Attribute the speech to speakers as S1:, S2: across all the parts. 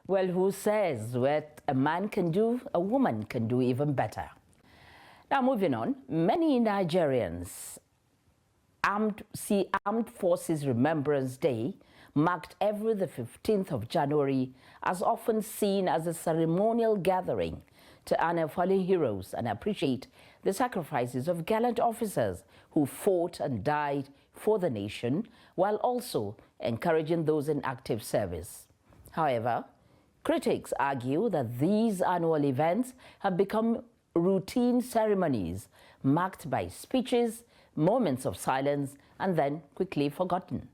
S1: Well, who says what a man can do, a woman can do even better? Now, moving on, many Nigerians see Armed Forces Remembrance Day, marked every the 15th of January, as often seen as a ceremonial gathering to honor fallen heroes and appreciate the sacrifices of gallant officers who fought and died for the nation, while also encouraging those in active service. However, critics argue that these annual events have become routine ceremonies marked by speeches, moments of silence, and then quickly forgotten.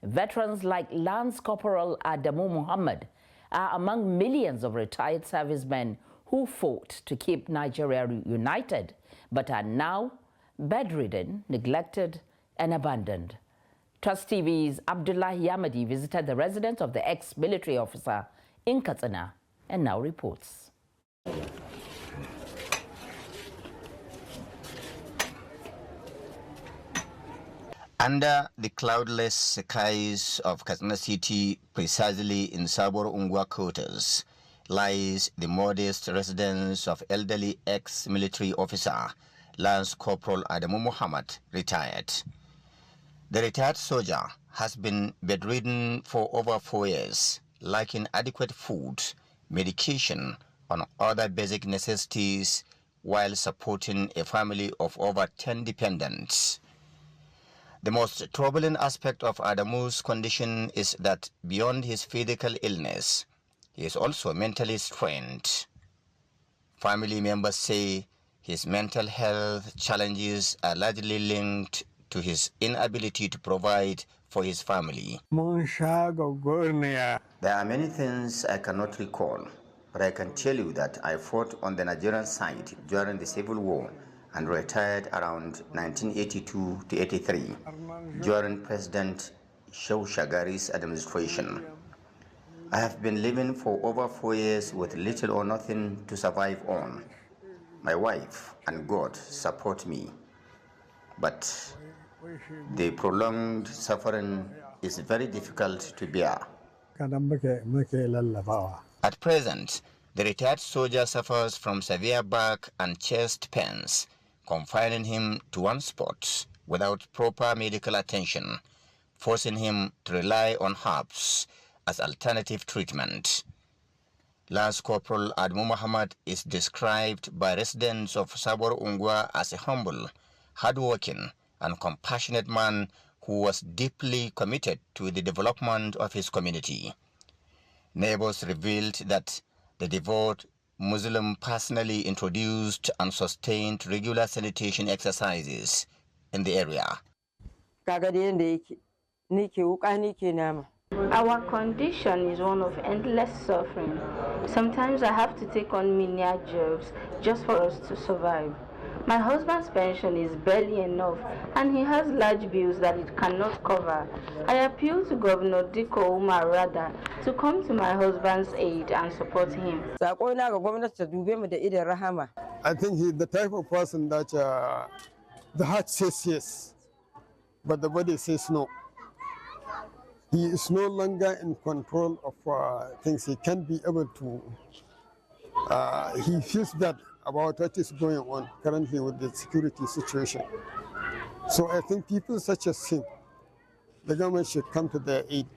S1: Veterans like Lance Corporal Adamu Muhammad are among millions of retired servicemen who fought to keep Nigeria united, but are now bedridden, neglected, and abandoned. Trust TV's Abdullahi Yamadi visited the residence of the ex-military officer in Katsina and now reports.
S2: Under the cloudless skies of Katsina City, precisely in Sabor Ungwa quarters, lies the modest residence of elderly ex-military officer Lance Corporal Adamu Muhammad, retired. The retired soldier has been bedridden for over 4 years, lacking adequate food, medication, and other basic necessities, while supporting a family of over 10 dependents. The most troubling aspect of Adamu's condition is that beyond his physical illness, he is also mentally strained. Family members say his mental health challenges are largely linked to his inability to provide for his family. There are many things I cannot recall, but I can tell you that I fought on the Nigerian side during the Civil War and retired around 1982 to 83 during President Shehu Shagari's administration. I have been living for over 4 years with little or nothing to survive on. My wife and God support me, but the prolonged suffering is very difficult to bear. At present, the retired soldier suffers from severe back and chest pains, confining him to one spot without proper medical attention, forcing him to rely on herbs as alternative treatment. Lance Corporal Adamu Muhammad is described by residents of Sabor Ungwa as a humble, hardworking, and compassionate man who was deeply committed to the development of his community. Neighbors revealed that the devout Muslim personally introduced and sustained regular sanitation exercises in the area.
S3: Our condition is one of endless suffering. Sometimes I have to take on menial jobs just for us to survive. My husband's pension is barely enough, and he has large bills that it cannot cover. I appeal to Governor Diko Umar Rada to come to my husband's aid and support him.
S4: I
S5: think he's the type of person that the heart says yes, but the body says no. He is no longer in control of things. He can't be able to, he feels bad about what is going on currently with the security situation. So I think people such as him, the government should come to their aid,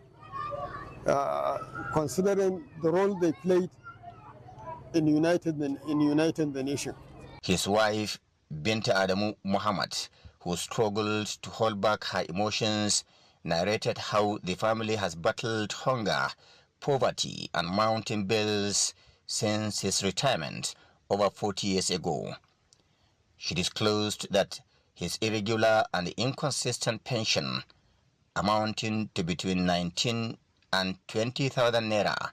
S5: considering the role they played in uniting the nation.
S2: His wife, Binta Adamu Muhammad, who struggled to hold back her emotions, narrated how the family has battled hunger, poverty, and mounting bills since his retirement over 40 years ago. She disclosed that his irregular and inconsistent pension, amounting to between 19 and 20,000 naira,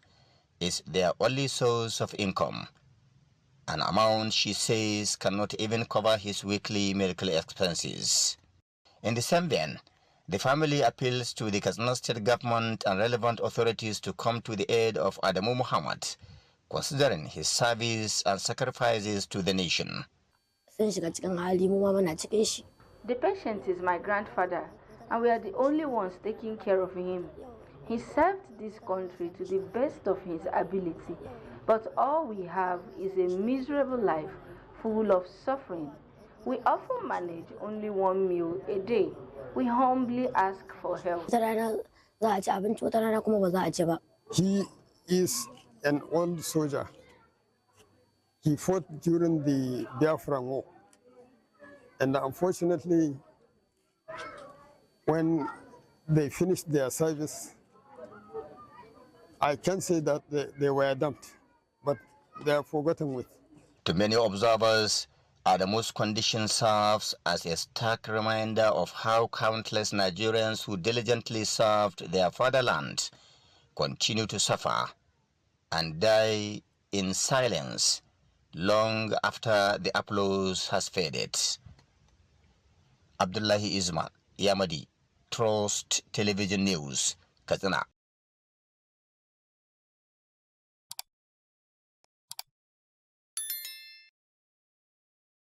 S2: is their only source of income, an amount she says cannot even cover his weekly medical expenses. In the same vein, the family appeals to the Katsina State government and relevant authorities to come to the aid of Adamu Muhammad, considering his service and sacrifices to the nation.
S3: The patient is my grandfather, and we are the only ones taking care of him. He served this country to the best of his ability, but all we have is a miserable life full of suffering. We often manage only one meal a day. We humbly ask for help.
S5: He is an old soldier. He fought during the Biafran War. And unfortunately, when they finished their service, I can say that they were dumped, but they are forgotten with.
S2: To many observers, Adamu's condition serves as a stark reminder of how countless Nigerians who diligently served their fatherland continue to suffer and die in silence long after the applause has faded. Abdullahi Isma, Yamadi, Trust Television News, Katsina.